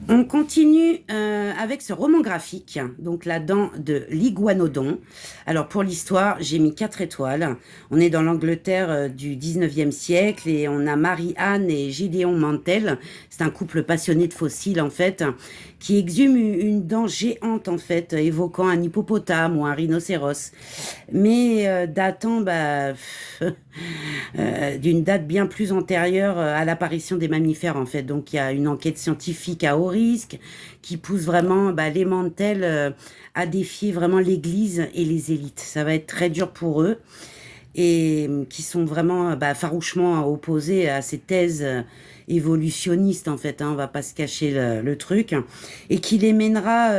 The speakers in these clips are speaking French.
On continue avec ce roman graphique, donc La Dent de l'Iguanodon. Alors pour l'histoire, j'ai mis 4 étoiles. On est dans l'Angleterre du 19e siècle et on a Marie-Anne et Gédéon Mantel. C'est un couple passionné de fossiles en fait, qui exhume une dent géante en fait, évoquant un hippopotame ou un rhinocéros. Mais datant d'une date bien plus antérieure à l'apparition des mammifères en fait. Donc il y a une enquête scientifique à haut risque qui pousse vraiment les Mantel à défier vraiment l'Église et les élites. Ça va être très dur pour eux et qui sont vraiment farouchement opposés à ces thèses évolutionnistes en fait, hein, on va pas se cacher le truc, et qui les mènera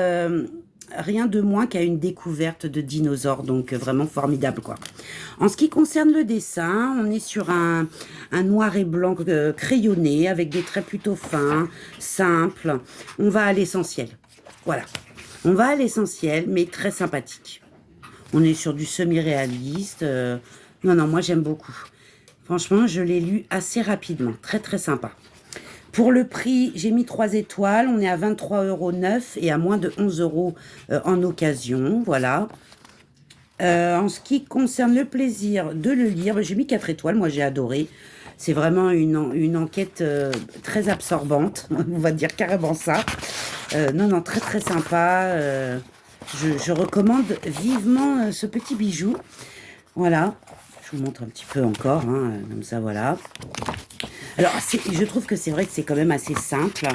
rien de moins qu'à une découverte de dinosaures, donc vraiment formidable quoi. En ce qui concerne le dessin, on est sur un noir et blanc crayonné avec des traits plutôt fins, simples. On va à l'essentiel. Voilà. On va à l'essentiel, mais très sympathique. On est sur du semi-réaliste. Non, non, moi j'aime beaucoup. Franchement, je l'ai lu assez rapidement. Très, très sympa. Pour le prix, j'ai mis 3 étoiles. On est à 23,9 € et à moins de 11 € en occasion. Voilà. En ce qui concerne le plaisir de le lire, j'ai mis 4 étoiles. Moi, j'ai adoré. C'est vraiment une enquête très absorbante. On va dire carrément ça. Non, non, très, très sympa. Je recommande vivement ce petit bijou. Voilà. Je vous montre un petit peu encore, hein, comme ça, voilà. Alors, je trouve que c'est vrai que c'est quand même assez simple,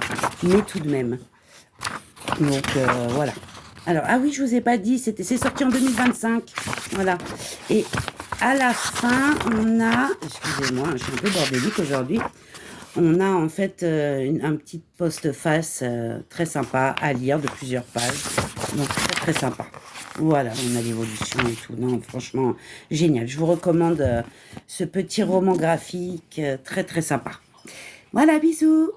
mais tout de même. Donc, voilà. Alors, ah oui, je vous ai pas dit, c'est sorti en 2025. Voilà. Et à la fin, on a... Excusez-moi, je suis un peu bordélique aujourd'hui. On a en fait un petit post-face très sympa à lire de plusieurs pages. Donc, très, très sympa. Voilà, on a l'évolution et tout. Non, franchement, génial. Je vous recommande ce petit roman graphique très, très sympa. Voilà, bisous.